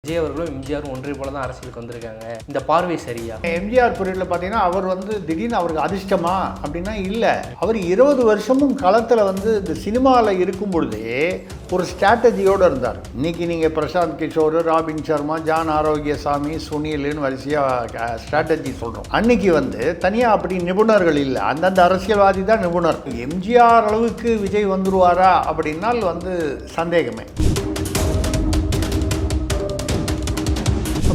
விஜய் அவர்களும் எம்ஜிஆரும் ஒன்றை போல தான் அரசியலுக்கு வந்திருக்காங்க. இந்த பார்வை சரியா? எம்ஜிஆர் பீரியடில் பார்த்தீங்கன்னா அவர் திடீர்னு அவருக்கு அதிர்ஷ்டமா அப்படின்னா இல்லை. அவர் 20 வருஷமும் களத்தில் இந்த சினிமாவில் இருக்கும் பொழுதே ஒரு ஸ்ட்ராட்டஜியோடு இருந்தார். இன்னைக்கு நீங்கள் பிரசாந்த் கிஷோர், ராபின் சர்மா, ஜான் ஆரோக்கியசாமி, சுனில்னு வரிசையாக ஸ்ட்ராட்டஜி சொல்கிறோம். அன்னைக்கு தனியாக அப்படி நிபுணர்கள் இல்லை, அந்தந்த அரசியல்வாதி தான் நிபுணர். எம்ஜிஆர் அளவுக்கு விஜய் வந்துருவாரா அப்படின்னால் சந்தேகமே.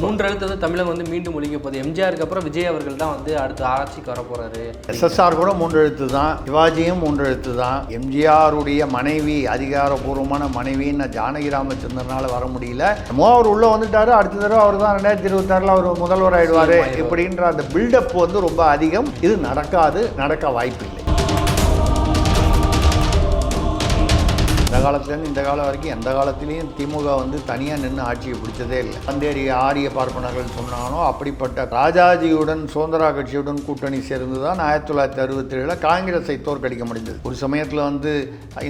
மூன்று எழுத்து தமிழகம் மீண்டும் ஒழிக்க போகுது. எம்ஜிஆருக்கு அப்புறம் விஜய் அவர்கள் தான் அடுத்து ஆட்சிக்கு வர போறாரு. எஸ்எஸ்ஆர் கூட 3 எழுத்து தான், சிவாஜியும் 3 எழுத்து தான். எம்ஜிஆருடைய மனைவி, அதிகாரப்பூர்வமான மனைவின்னு ஜானகி ராமச்சந்திரனால வர முடியல. அவர் உள்ள வந்துட்டாரு. அடுத்த தடவை அவர் தான் 2026 அவர் முதல்வர் ஆயிடுவாரு இப்படின்ற அந்த பில்டப் ரொம்ப அதிகம். இது நடக்காது, நடக்க வாய்ப்பு இல்லை. இந்த காலத்துலேருந்து இந்த காலம் வரைக்கும் எந்த காலத்திலையும் திமுக தனியாக நின்று ஆட்சியை பிடிச்சதே இல்லை. பந்தேரி ஆரிய பார்ப்பனர்கள் சொன்னானோ அப்படிப்பட்ட ராஜாஜியுடன் சுதந்திரா கட்சியுடன் கூட்டணி சேர்ந்து தான் 1967 காங்கிரஸை தோற்கடிக்க முடிந்தது. ஒரு சமயத்தில்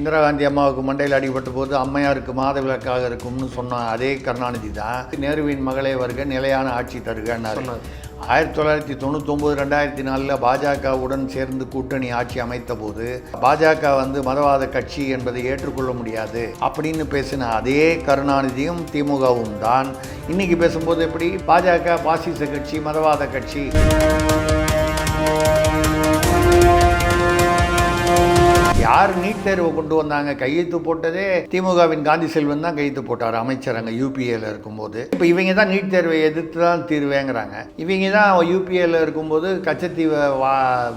இந்திரா காந்தி அம்மாவுக்கு மண்டையில் அடிபட்ட போது அம்மையாருக்கு மாதவிலக்காக இருக்கும்னு சொன்ன அதே கருணாநிதி தான் நேருவின் மகளே வருக, நிலையான ஆட்சி தருகன்னாரு. 1999 2004 பாஜகவுடன் சேர்ந்து கூட்டணி ஆட்சி அமைத்த போது பாஜக மதவாத கட்சி என்பதை ஏற்றுக்கொள்ள முடியாது அப்படின்னு பேசின அதே கருணாநிதியும் திமுகவும் தான் இன்னைக்கு பேசும்போது எப்படி பாஜக பாசிச கட்சி, மதவாத கட்சி. யார் நீட் தேர்வை கொண்டு வந்தாங்க, கையெழுத்து போட்டதே திமுகவின் காந்தி செல்வன் தான் கையெழுத்து போட்டார், அமைச்சர் அங்கே யூபிஏல இருக்கும்போது. இப்போ இவங்க தான் நீட் தேர்வை எதிர்த்து தான் தீர்வேங்கிறாங்க. இவங்க தான் யூபிஏல இருக்கும்போது கச்சத்தீவை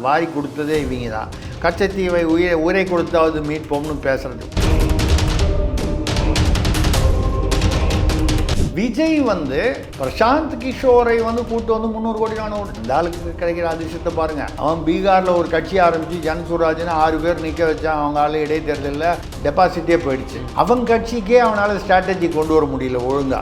வாரி கொடுத்ததே இவங்க தான். கச்சத்தீவை உயிரை கொடுத்தாவது மீட்போம்னு பேசுறது. விஜய் பிரசாந்த் கிஷோரை கூட்டு 300 கோடி இந்த ஆளுக்கு கிடைக்கிற அதிர்ஷ்டத்தை பாருங்க. அவன் பீகாரில் ஒரு கட்சி ஆரம்பித்து ஜன்சுராஜ்னு 6 பேர் நிற்க வச்சான். அவங்க ஆள் இடைத்தேர்தலில் டெபாசிட்டே போயிடுச்சு. அவன் கட்சிக்கே அவனால் ஸ்ட்ராட்டஜி கொண்டு வர முடியல ஒழுங்கா.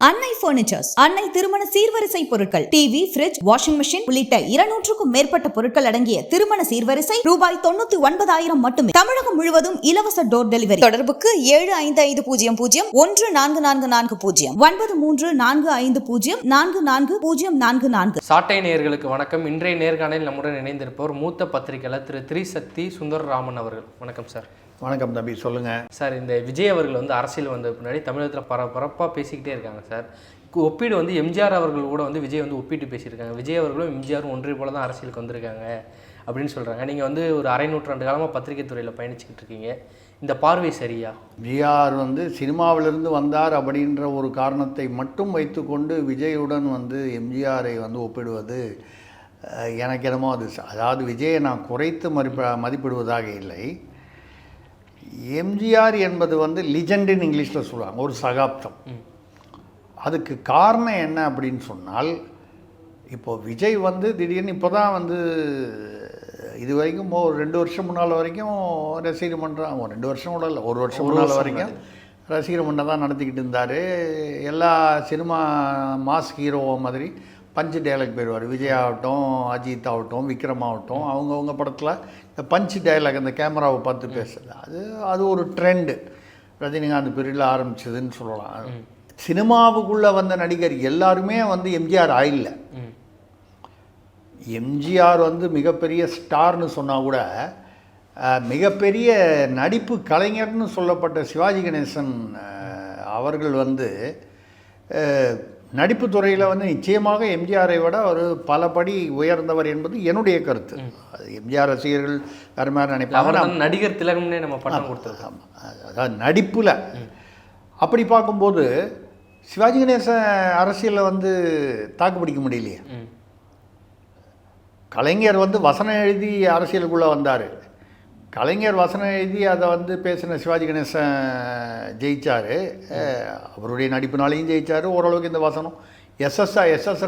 அன்னை பர்னிச்சர்ஸ், அன்னை திருமண சீர்வரிசை பொருட்கள், டிவி, ஃபிரிட்ஜ், வாஷிங் மெஷின் உள்ளிட்ட 200க்கும் மேற்பட்ட பொருட்கள் அடங்கிய திருமண சீர்வரிசை ரூபாய் 99,000 மட்டுமே. தமிழகம் முழுவதும் இலவச டோர் டெலிவரி. தொடர்புக்கு 7550014440 9345044044. சாட்டை நேயர்களுக்கு வணக்கம். இன்றைய நேர்காணலில் நம்முடன் இணைந்திருப்பவர் மூத்த பத்திரிகையாளர் திரு திரிசக்தி சுந்தரராமன் அவர்கள். வணக்கம் சார். வணக்கம் தம்பி, சொல்லுங்கள். சார், இந்த விஜய் அவர்கள் அரசியல் வந்த பின்னாடி தமிழகத்தில் பரபரப்பாக பேசிக்கிட்டே இருக்காங்க சார். ஒப்பீடு எம்ஜிஆர் அவர்கள் கூட விஜய் ஒப்பிட்டு பேசியிருக்காங்க. விஜய் அவர்களும் எம்ஜிஆரும் ஒன்றை போல தான் அரசியலுக்கு வந்திருக்காங்க அப்படின்னு சொல்கிறாங்க. நீங்கள் ஒரு அரை நூற்றாண்டு காலமாக பத்திரிகை துறையில் பயணிச்சுக்கிட்டு இருக்கீங்க. இந்த பார்வை சரியா? எம்ஜிஆர் சினிமாவிலிருந்து வந்தார் அப்படின்ற ஒரு காரணத்தை மட்டும் வைத்துக்கொண்டு விஜயுடன் எம்ஜிஆரை ஒப்பிடுவது எனக்கு என்னமோ அதாவது விஜயை நான் குறைத்து மதிப்பிடுவதாக இல்லை. எம்ஜிஆர் என்பது லிஜெண்டுன்னு இங்கிலீஷில் சொல்லுவாங்க, ஒரு சகாப்தம். அதுக்கு காரணம் என்ன அப்படின்னு சொன்னால், இப்போது விஜய் திடீர்னு இப்போ தான் இது வரைக்கும் ஒரு 2 வருஷம் முன்னால் வரைக்கும் ரசிகர் மன்றம், 2 வருஷம் கூட இல்லை, 1 வருஷம் முன்னால் வரைக்கும் ரசிகர் மன்றம் தான் நடத்திக்கிட்டு இருந்தார். எல்லா சினிமா மாஸ் ஹீரோ மாதிரி பஞ்சு டைலாக் போயிடுவார். விஜய் ஆகட்டும், அஜித் ஆகட்டும், விக்ரம் ஆகட்டும், அவங்கவுங்க படத்தில் இந்த பஞ்சு டைலாக் அந்த கேமராவை பார்த்து பேசுறது அது ஒரு ட்ரெண்டு ரஜினிகாந்த் பீரியடில் ஆரம்பிச்சதுன்னு சொல்லலாம். சினிமாவுக்குள்ளே வந்த நடிகர் எல்லாருமே எம்ஜிஆர் ஆயில்ல. எம்ஜிஆர் மிகப்பெரிய ஸ்டார்னு சொன்னால் கூட மிகப்பெரிய நடிப்பு கலைஞர்னு சொல்லப்பட்ட சிவாஜி கணேசன் அவர்கள் நடிப்பு துறையில் நிச்சயமாக எம்ஜிஆரை விட ஒரு பலபடி உயர்ந்தவர் என்பது என்னுடைய கருத்து. அது எம்ஜிஆர் ரசிகர்கள் வேறு மாதிரி நினைப்பாங்க. நடிகர் திலகம்னே நம்ம பட்டம் கொடுத்தது. அதாவது நடிப்பில் அப்படி பார்க்கும்போது சிவாஜி கணேசன் அரசியலில் தாக்கு பிடிக்க முடியலையே. கலைஞர் வசனம் எழுதி அரசியலுக்குள்ளே வந்தார். கலைஞர் வசனம் எழுதி அதை பேசின சிவாஜி கணேசன் ஜெயித்தார். அவருடைய நடிப்புனாலையும் ஜெயித்தார். ஓரளவுக்கு இந்த வசனம் எஸ்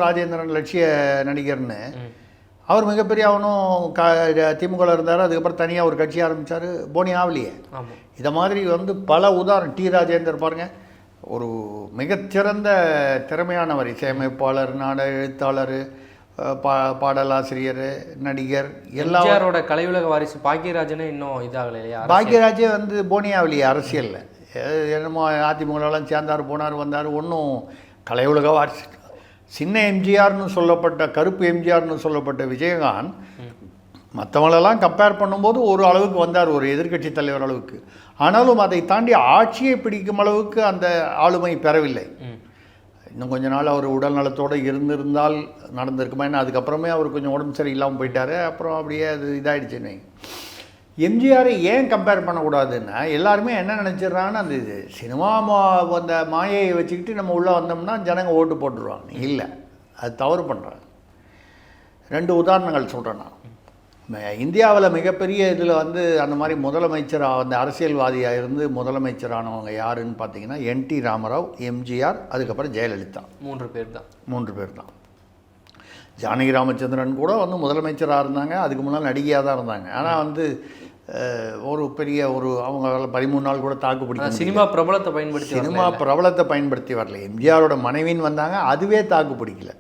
ராஜேந்திரன் லட்சிய நடிகர்னு அவர் மிகப்பெரிய அவனும் திமுகவில் இருந்தார். அதுக்கப்புறம் தனியாக ஒரு கட்சி ஆரம்பித்தார். போனி ஆவலியே. இதை மாதிரி பல உதாரணம். டி ராஜேந்தர் பாருங்கள், ஒரு மிகச்சிறந்த திறமையானவர், இசையமைப்பாளர், நாடக எழுத்தாளர், பாடலாசிரியர், நடிகர் எல்லாம். எம்ஜிஆரோட கலையுலக வாரிசு பாக்கியராஜனே இன்னும் இதாகலை இல்லையா? பாக்கியராஜே வந்து போனியாவிலேயே அரசியலில் என்னமோ அதிமுகலாம் சேர்ந்தார், போனார், வந்தார். ஒன்றும் கலையுலக வாரிசு. சின்ன எம்ஜிஆர்னு சொல்லப்பட்ட, கருப்பு எம்ஜிஆர்னு சொல்லப்பட்ட விஜயகாந்த் மற்றவங்களெல்லாம் கம்பேர் பண்ணும்போது ஒரு அளவுக்கு வந்தார், ஒரு எதிர்க்கட்சி தலைவர் அளவுக்கு. ஆனாலும் அதை தாண்டி ஆட்சியை பிடிக்கும் அளவுக்கு அந்த ஆளுமை பெறவில்லை. இன்னும் கொஞ்ச நாள் அவர் உடல் நலத்தோடு இருந்திருந்தால் நடந்திருக்குமா என்ன. அதுக்கப்புறமே அவர் கொஞ்சம் உடம்பு சரி இல்லாமல் போயிட்டார். அப்புறம் அப்படியே அது இதாகிடுச்சுன்னு. எம்ஜிஆரை ஏன் கம்பேர் பண்ணக்கூடாதுன்னா, எல்லாருமே என்ன நினச்சிட்றாங்கன்னா, அந்த சினிமா அந்த மாயையை வச்சுக்கிட்டு நம்ம உள்ளே வந்தோம்னா ஜனங்க ஓட்டு போட்டுருவாங்க. இல்லை, அது தவறு பண்ணுறாங்க. 2 உதாரணங்கள் சொல்கிறேன் நான். இந்தியாவில் மிகப்பெரிய இதில் வந்து அந்த மாதிரி முதலமைச்சராக அந்த அரசியல்வாதியாக இருந்து முதலமைச்சரானவங்க யாருன்னு பார்த்தீங்கன்னா NT ராமராவ், எம்ஜிஆர், அதுக்கப்புறம் ஜெயலலிதா. 3 பேர் தான். ஜானகி ராமச்சந்திரன் கூட வந்து முதலமைச்சராக இருந்தாங்க. அதுக்கு முன்னால் நடிகையாக தான் இருந்தாங்க. ஆனால் வந்து ஒரு பெரிய அவங்க 13 நாள் கூட தாக்கு பிடிக்கும். சினிமா பிரபலத்தை பயன்படுத்தி வரல. எம்ஜிஆரோட மனைவின்னு வந்தாங்க, அதுவே தாக்கு பிடிக்கல.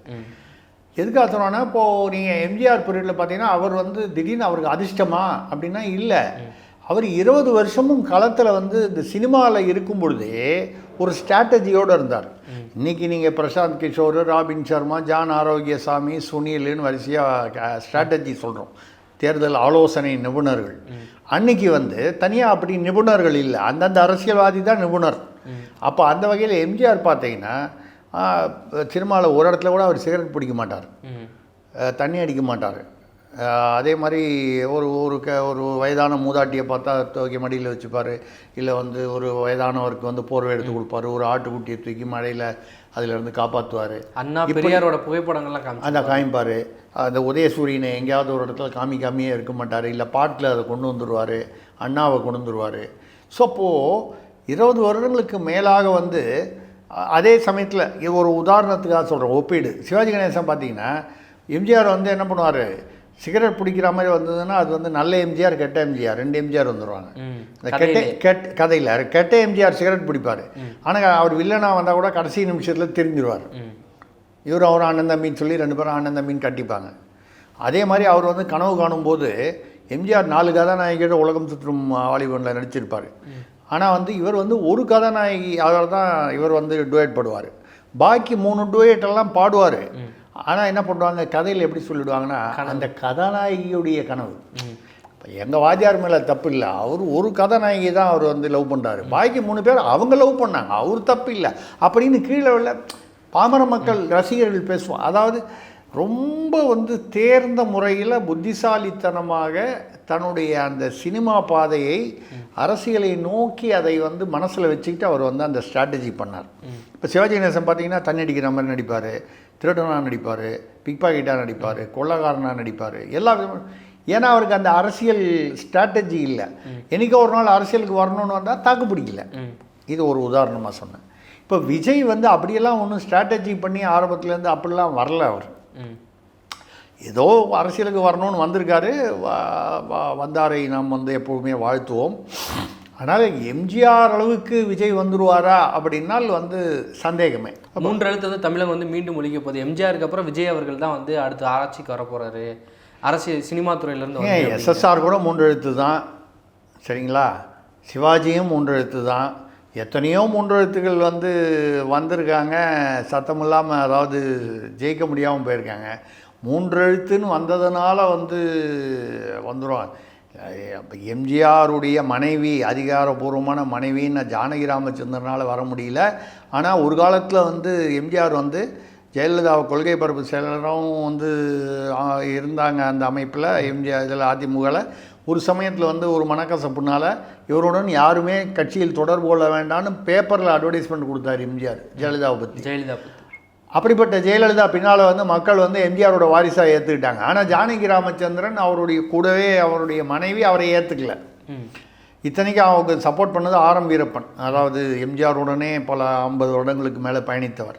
எதுக்காக சொன்னோன்னா, இப்போது நீங்கள் எம்ஜிஆர் பீரியடில் பார்த்தீங்கன்னா அவர் வந்து திடீர்னு அவருக்கு அதிர்ஷ்டமா அப்படின்னா இல்லை. அவர் 20 வருஷமும் களத்தில் வந்து இந்த சினிமாவில் இருக்கும் பொழுதே ஒரு ஸ்ட்ராட்டஜியோடு இருந்தார். இன்றைக்கி நீங்கள் பிரசாந்த் கிஷோர், ராபின் சர்மா, ஜான் ஆரோக்கியசாமி, சுனில்னு வரிசையாக ஸ்ட்ராட்டஜி சொல்கிறோம், தேர்தல் ஆலோசனை நிபுணர்கள். அன்றைக்கி வந்து தனியாக அப்படி நிபுணர்கள் இல்லை, அந்தந்த அரசியல்வாதி தான் நிபுணர். அப்போ அந்த வகையில் எம்ஜிஆர் பார்த்தீங்கன்னா சினிமாவில் ஒரு இடத்துல கூட அவர் சிகரெட் பிடிக்க மாட்டார், தண்ணி அடிக்க மாட்டார். அதே மாதிரி ஒரு வயதான மூதாட்டியை பார்த்தா தூக்கி மடியில் வச்சுப்பார். இல்லை வந்து ஒரு வயதானவருக்கு வந்து போர்வை எடுத்து கொடுப்பார். ஒரு ஆட்டுக்குட்டியை தூக்கி மழையில் அதிலிருந்து காப்பாற்றுவார். அண்ணா பெரியாரோட புகைப்படங்கள்லாம் அதை காமிப்பார். அந்த உதயசூரியனை எங்கேயாவது ஒரு இடத்துல காமிக்காமையே இருக்க மாட்டார். இல்லை பாட்டில் அதை கொண்டு வந்துடுவார், அண்ணாவை கொண்டு வந்துடுவார். ஸோ அப்போது 20 வருடங்களுக்கு மேலாக வந்து அதே சமயத்தில் ஒரு உதாரணத்துக்காக சொல்கிறேன், ஒப்பீடு. சிவாஜி கணேசன் பார்த்தீங்கன்னா எம்ஜிஆர் வந்து என்ன பண்ணுவார், சிகரெட் பிடிக்கிற மாதிரி வந்ததுன்னா அது வந்து நல்ல எம்ஜிஆர், கெட்ட எம்ஜிஆர், 2 எம்ஜிஆர் வந்துடுவாங்க. இந்த கதையில் கெட்ட எம்ஜிஆர் சிகரெட் பிடிப்பார். ஆனால் அவர் வில்லனாக வந்தால் கூட கடைசி நிமிஷத்தில் தெரிஞ்சிருவார். இவர் அவர் அண்ணன் தம்பின்னு சொல்லி 2 பேரும் அண்ணன் தம்பின்னு கட்டிப்பாங்க. அதே மாதிரி அவர் வந்து கனவு காணும்போது எம்ஜிஆர் 4 கதாநாயகியோட உலகம் சுற்றும் வாலிபனில் நடிச்சிருப்பார். ஆனால் வந்து இவர் வந்து ஒரு கதாநாயகி, அவர் தான் இவர் வந்து டுவேட் பாடுவார். பாக்கி 3 டுவேட்டெல்லாம் பாடுவார். ஆனால் என்ன பண்ணுவாங்க, கதையில் எப்படி சொல்லிவிடுவாங்கன்னா, அந்த கதாநாயகியுடைய கனவு. இப்போ எங்கள் வாத்தியார் மேலே தப்பு இல்லை, அவர் ஒரு கதாநாயகி தான் அவர் வந்து லவ் பண்ணுறாரு. பாக்கி 3 பேர் அவங்க லவ் பண்ணாங்க, அவர் தப்பு இல்லை அப்படின்னு கீழே உள்ள பாமர மக்கள் ரசிகர்கள் பேசுவோம். அதாவது ரொம்ப வந்து தேர்ந்த முறையில் புத்திசாலித்தனமாக தன்னுடைய அந்த சினிமா பாதையை அரசியலை நோக்கி அதை வந்து மனசில் வச்சுக்கிட்டு அவர் வந்து அந்த ஸ்ட்ராட்டஜி பண்ணார். இப்போ சிவாஜி கணேசன் பார்த்தீங்கன்னா தண்ணி அடிக்கிற மாதிரி நடிப்பார், திருடனாக நடிப்பார், பிக் பாக்கெட்டாக நடிப்பார், கொள்ளக்காரனாக நடிப்பார், எல்லா விதமும். ஏன்னா அவருக்கு அந்த அரசியல் ஸ்ட்ராட்டஜி இல்லை. என்றைக்கோ ஒரு நாள் அரசியலுக்கு வரணும்னு வந்தால் தாக்கு பிடிக்கல. இது ஒரு உதாரணமாக சொன்னேன். இப்போ விஜய் வந்து அப்படியெல்லாம் ஒன்றும் ஸ்ட்ராட்டஜி பண்ணி ஆரம்பத்துலேருந்து அப்படிலாம் வரல. அவர் ஏதோ அரசியலுக்கு வரணும்னு வந்திருக்காரு, வந்தாரை நாம் வந்து எப்போவுமே வாழ்த்துவோம். அதனால் எம்ஜிஆர் அளவுக்கு விஜய் வந்துடுவாரா அப்படின்னால் வந்து சந்தேகமே. 3 எழுத்து வந்து தமிழகம் வந்து மீண்டும் ஒழிக்க போகுது. எம்ஜிஆருக்கு அப்புறம் விஜய் அவர்கள் தான் வந்து அடுத்து ஆட்சிக்கு வர போகிறாரு, அரசியல் சினிமா துறையிலேருந்து. SSR கூட 3 எழுத்து தான், சரிங்களா? சிவாஜியும் 3 எழுத்து தான். எத்தனையோ 3 எழுத்துக்கள் வந்து வந்திருக்காங்க, சத்தம் இல்லாமல், அதாவது ஜெயிக்க முடியாமல் போயிருக்காங்க. 3 எழுத்துன்னு வந்ததுனால வந்து வந்துடும். அப்போ எம்ஜிஆருடைய மனைவி, அதிகாரபூர்வமான மனைவின்னு ஜானகி ராமச்சந்திரனால் வர முடியல. ஆனால் ஒரு காலத்தில் வந்து எம்ஜிஆர் வந்து ஜெயலலிதாவை கொள்கை பரப்பு செயலரும் வந்து இருந்தாங்க அந்த அமைப்பில். எம்ஜிஆர் இதில் அதிமுகவில் ஒரு சமயத்தில் வந்து ஒரு மனக்கசப்புனால இவருடன் யாருமே கட்சியில் தொடர்பு கொள்ள வேண்டாம்னு பேப்பரில் அட்வர்டைஸ்மெண்ட் கொடுத்தார் எம்ஜிஆர் ஜெயலலிதாவை பற்றி. அப்படிப்பட்ட ஜெயலலிதா பின்னால் வந்து மக்கள் வந்து எம்ஜிஆரோட வாரிசாக ஏற்றுக்கிட்டாங்க. ஆனால் ஜானகி ராமச்சந்திரன் அவருடைய கூடவே அவருடைய மனைவி அவரை ஏற்றுக்கல. இத்தனைக்கும் அவங்க சப்போர்ட் பண்ணது RM வீரப்பன், அதாவது எம்ஜிஆருடனே பல 50 வருடங்களுக்கு மேலே பயணித்தவர்.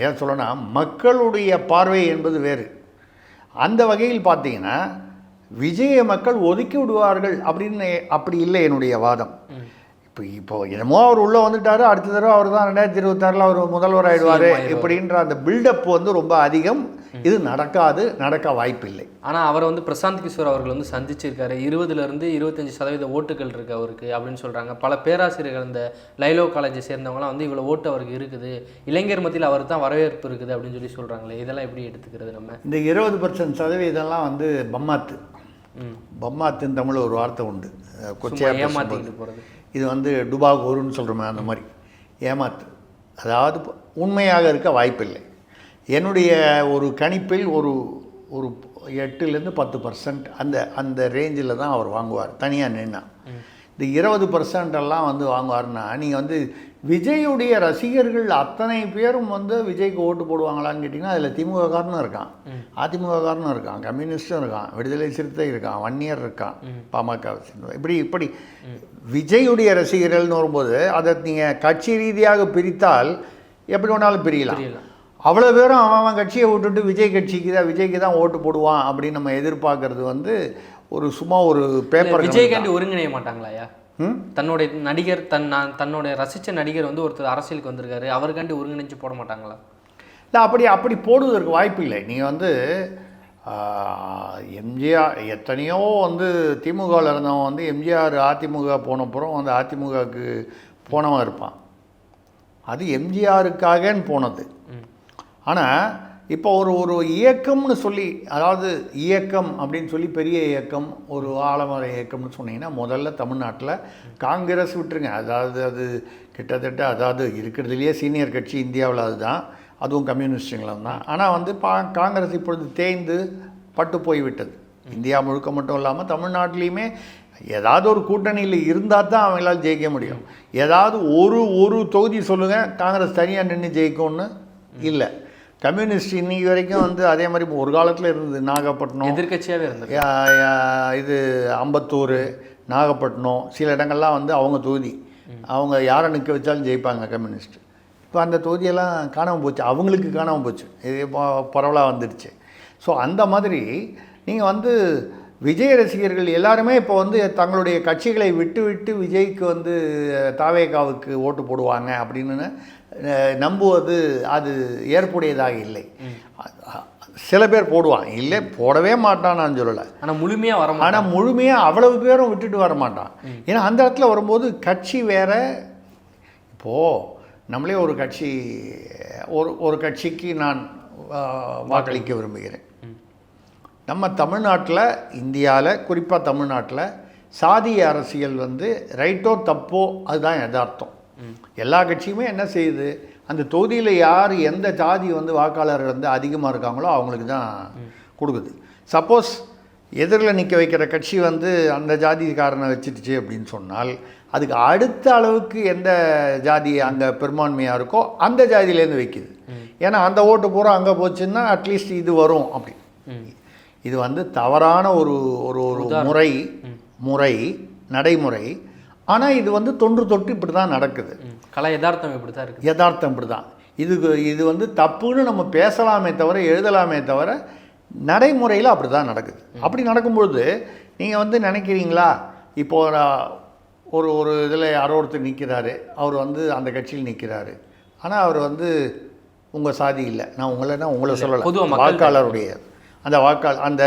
ஏன் சொல்லணும்னா மக்களுடைய பார்வை என்பது வேறு. அந்த வகையில் பார்த்தீங்கன்னா விஜய மக்கள் ஒதுக்கி விடுவார்கள் அப்படின்னு அப்படி இல்லை என்னுடைய வாதம். இப்போ என்னமோ அவர் உள்ளே வந்துட்டார், அடுத்த தடவை அவர் தான் 2026 அவர் முதல்வர் ஆயிடுவார் இப்படின்ற அந்த பில்டப் வந்து ரொம்ப அதிகம். இது நடக்க வாய்ப்பில்லை. ஆனால் அவரை வந்து பிரசாந்த் கிஷோர் அவர்கள் வந்து சந்திச்சிருக்காரு. 20% 25% ஓட்டுகள் இருக்குது அவருக்கு அப்படின்னு சொல்கிறாங்க. பல பேராசிரியர்கள் இந்த லைலோ காலேஜை சேர்ந்தவங்களாம் வந்து இவ்வளோ ஓட்டு அவருக்கு இருக்குது, இளைஞர் மத்தியில் அவருக்கு தான் வரவேற்பு இருக்குது அப்படின்னு சொல்லி சொல்கிறாங்களே, இதெல்லாம் எப்படி எடுத்துக்கிறது நம்ம? இந்த 20% வந்து பம்மாத்துன்னு தமிழ் ஒரு வார்த்தை உண்டு, கொச்சையாக ஏமாற்றிக்கிட்டு போகிறது. இது வந்து டுபாகோருன்னு சொல்கிறோமே அந்த மாதிரி ஏமாத்து, அதாவது உண்மையாக இருக்க வாய்ப்பில்லை. என்னுடைய ஒரு கணிப்பில் ஒரு 8-10% அந்த ரேஞ்சில் தான் அவர் வாங்குவார் தனியாக நின்னா. இந்த 20% எல்லாம் வந்து வாங்குவார்னா நீங்கள் வந்து விஜயுடைய ரசிகர்கள் அத்தனை பேரும் வந்து விஜய்க்கு ஓட்டு போடுவாங்களான்னு கேட்டிங்கன்னா அதில் திமுககாரனும் இருக்கான், அதிமுககாரனும் இருக்கான், கம்யூனிஸ்டும் இருக்கான், விடுதலை சிறுத்தை இருக்கான், வன்னியர் இருக்கான், பாமக இப்படி விஜயுடைய ரசிகர்கள்னு வரும்போது அதை நீங்கள் கட்சி ரீதியாக பிரித்தால் எப்படி வேணாலும் பிரியலாம். அவ்வளோ பேரும் அவன் கட்சியை விட்டுட்டு விஜய்க்கு தான் ஓட்டு போடுவான் அப்படின்னு நம்ம எதிர்பார்க்கறது வந்து சும்மா ஒரு பேப்பர். விஜய்காண்டி ஒருங்கிணைய மாட்டாங்களாயா? தன்னுடைய நடிகர் தன்னுடைய ரசித்த நடிகர் வந்து ஒருத்தர் அரசியலுக்கு வந்திருக்காரு, அவருக்காண்டி ஒருங்கிணைஞ்சு போட மாட்டாங்களா? இல்லை, அப்படி போடுவதற்கு வாய்ப்பு இல்லை. நீங்கள் வந்து எம்ஜிஆர் எத்தனையோ வந்து திமுகவில் இருந்தவன் வந்து எம்ஜிஆர் அதிமுக போனப்புறம் வந்து அதிமுகவுக்கு போனவன் இருப்பான். அது எம்ஜிஆருக்காகன்னு போனது. ஆனால் இப்போ ஒரு இயக்கம்னு சொல்லி, அதாவது இயக்கம் அப்படின்னு சொல்லி பெரிய இயக்கம், ஒரு ஆலமர இயக்கம்னு சொன்னீங்கன்னா முதல்ல தமிழ்நாட்டில் காங்கிரஸ் விட்டுருங்க. அதாவது அது கிட்டத்தட்ட அதாவது இருக்கிறதுலையே சீனியர் கட்சி இந்தியாவில் அதுதான், அதுவும் கம்யூனிஸ்டுங்களும் தான். ஆனால் வந்து காங்கிரஸ் இப்பொழுது தேய்ந்து பட்டு போய்விட்டது. இந்தியா முழுக்க மட்டும் இல்லாமல் தமிழ்நாட்டிலையுமே ஏதாவது ஒரு கூட்டணியில் இருந்தால் தான் அவங்களால் ஜெயிக்க முடியும். ஏதாவது ஒரு தொகுதி சொல்லுங்கள் காங்கிரஸ் தனியாக நின்று ஜெயிக்கும்னு இல்லை. கம்யூனிஸ்ட் இன்னைக்கு வரைக்கும் வந்து அதே மாதிரி ஒரு காலத்தில் இருந்தது. நாகப்பட்டினம் எதிர்கட்சியாகவே இருந்தது, இது அம்பத்தூர், நாகப்பட்டினம், சில இடங்கள்லாம் வந்து அவங்க தொகுதி, அவங்க யாரை நிற்க வச்சாலும் ஜெயிப்பாங்க கம்யூனிஸ்ட். இப்போ அந்த தொகுதியெல்லாம் காணாமல் போச்சு, அவங்களுக்கு காணாமல் போச்சு, இது பரவலாக வந்துடுச்சு. ஸோ அந்த மாதிரி நீங்கள் வந்து விஜய் ரசிகர்கள் எல்லாருமே இப்போ வந்து தங்களுடைய கட்சிகளை விட்டு விஜய்க்கு வந்து தாவேகாவுக்கு ஓட்டு போடுவாங்க அப்படின்னு நம்புவது அது ஏற்புடையதாக இல்லை. சில பேர் போடுவான், இல்லை போடவே மாட்டான் நான் சொல்லலை. ஆனால் முழுமையாக அவ்வளவு பேரும் விட்டுட்டு வர மாட்டான். ஏன்னா அந்த இடத்துல வரும்போது கட்சி வேற. இப்போது நம்மளே ஒரு கட்சிக்கு நான் வாக்களிக்க விரும்புகிறேன். நம்ம தமிழ்நாட்டில், இந்தியாவில் குறிப்பாக தமிழ்நாட்டில் சாதிய அரசியல் வந்து ரைட்டோ தப்போ அதுதான் யதார்த்தம். எல்லா கட்சியுமே என்ன செய்யுது, அந்த தொகுதியில் யார் எந்த ஜாதி வந்து வாக்காளர் வந்து அதிகமாக இருக்காங்களோ அவங்களுக்கு தான் கொடுக்குது. சப்போஸ் எதிரில் நிற்க வைக்கிற கட்சி வந்து அந்த ஜாதிக்காரனை வச்சுடுச்சு அப்படின்னு சொன்னால் அதுக்கு அடுத்த அளவுக்கு எந்த ஜாதி அங்கே பெரும்பான்மையாக இருக்கோ அந்த ஜாதியிலேருந்து வைக்குது. ஏன்னா அந்த ஓட்டு பூரா அங்கே போச்சுன்னா அட்லீஸ்ட் இது வரும் அப்படி. இது வந்து தவறான ஒரு முறை நடைமுறை. ஆனால் இது வந்து தொன்று இப்படி தான் நடக்குது. யதார்த்தம் இப்படி தான் இருக்குது. யதார்த்தம் இப்படி தான். இது வந்து தப்புன்னு நம்ம பேசலாமே தவிர எழுதலாமே தவிர நடைமுறையில் அப்படி தான் நடக்குது. அப்படி நடக்கும்பொழுது நீங்கள் வந்து நினைக்கிறீங்களா, இப்போது ஒரு இதில் யாரோ ஒருத்தர் நிற்கிறாரு, அவர் வந்து அந்த கட்சியில் நிற்கிறாரு, ஆனால் அவர் வந்து உங்கள் சாதி இல்லை, நான் உங்களை சொல்லலை, வாக்காளருடைய அந்த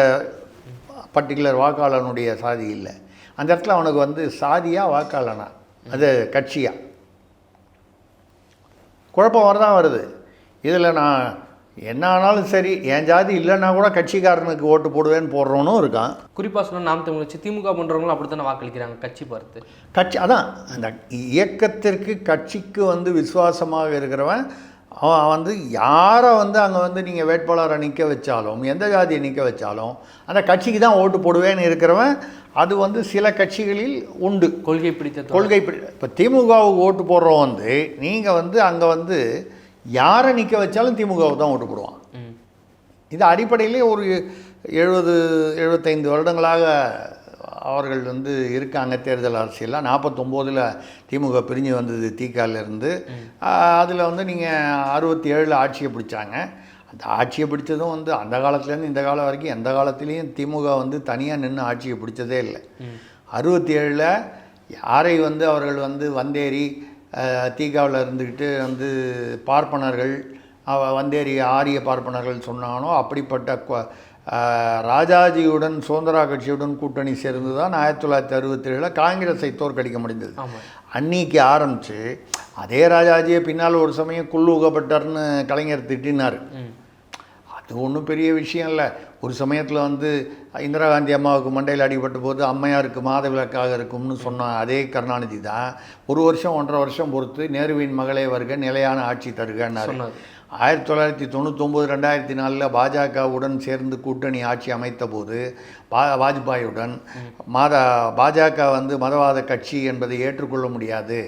பர்டிகுலர் வாக்காளனுடைய சாதி இல்லை, அந்த இடத்துல அவனுக்கு வந்து சாதியா வாக்காளனா அது கட்சியா குழப்பம் வரதான் வருது. இதில் நான் என்ன ஆனாலும் சரி என் ஜாதி இல்லைன்னா கூட கட்சிக்காரனுக்கு ஓட்டு போடுவேன்னு போடுறவனும் இருக்கான். குறிப்பாக சொன்னால் நாம் தமிழ் கட்சி திமுக பண்ணுறவங்களும் அப்படி தானே வாக்களிக்கிறாங்க கட்சி. அதான் அந்த இயக்கத்திற்கு கட்சிக்கு வந்து விசுவாசமாக இருக்கிறவன் அவன் வந்து யாரை வந்து அங்கே வந்து நீங்கள் வேட்பாளரை நிற்க வச்சாலும் எந்த ஜாதியை நிற்க வச்சாலும் அந்த கட்சிக்கு தான் ஓட்டு போடுவேன்னு இருக்கிறவன் அது வந்து சில கட்சிகளில் உண்டு. கொள்கை இப்போ திமுகவுக்கு ஓட்டு போடுறவன் வந்து நீங்கள் வந்து அங்கே வந்து யாரை நிற்க வச்சாலும் திமுகவுக்கு தான் ஓட்டு போடுவான். இது அடிப்படையிலே ஒரு 70-75 வருடங்களாக அவர்கள் வந்து இருக்காங்க தேர்தல் அரசியலில். 49 திமுக பிரிஞ்சு வந்தது தீக்காலிருந்து. அதில் வந்து நீங்கள் 67 ஆட்சியை பிடிச்சாங்க. அந்த ஆட்சியை பிடிச்சதும் வந்து அந்த காலத்துலேருந்து இந்த காலம் வரைக்கும் எந்த காலத்துலேயும் திமுக வந்து தனியாக நின்று ஆட்சியை பிடிச்சதே இல்லை. 67 யாரை வந்து அவர்கள் வந்து வந்தேரி தீகாவில் இருந்துக்கிட்டு வந்து பார்ப்பனர்கள் வந்தேரி ஆரிய பார்ப்பனர்கள் சொன்னானோ அப்படிப்பட்ட ராஜாஜியுடன் சுதந்திரா கட்சியுடன் கூட்டணி சேர்ந்து தான் 1967 காங்கிரஸை தோற்கடிக்க முடிந்தது. அன்னைக்கு ஆரம்பித்து அதே ராஜாஜியை பின்னால் ஒரு சமயம் குள்ளூகப்பட்டார்னு கலைஞர் திட்டினார். அது ஒன்றும் பெரிய விஷயம் இல்லை. ஒரு சமயத்தில் வந்து இந்திரா காந்தி அம்மாவுக்கு மண்டையில் அடிபட்ட போது அம்மையாருக்கு மாதவிலக்காக இருக்கும்னு சொன்ன அதே கருணாநிதி தான் 1 வருஷம் 1.5 வருஷம் பொறுத்து நேருவின் மகளே வருக நிலையான ஆட்சி தருகன்னார். 1999 2004 பாஜகவுடன் சேர்ந்து கூட்டணி ஆட்சி அமைத்த போது வாஜ்பாயுடன் பாஜக வந்து மதவாத கட்சி என்பதை ஏற்றுக்கொள்ள முடியாது,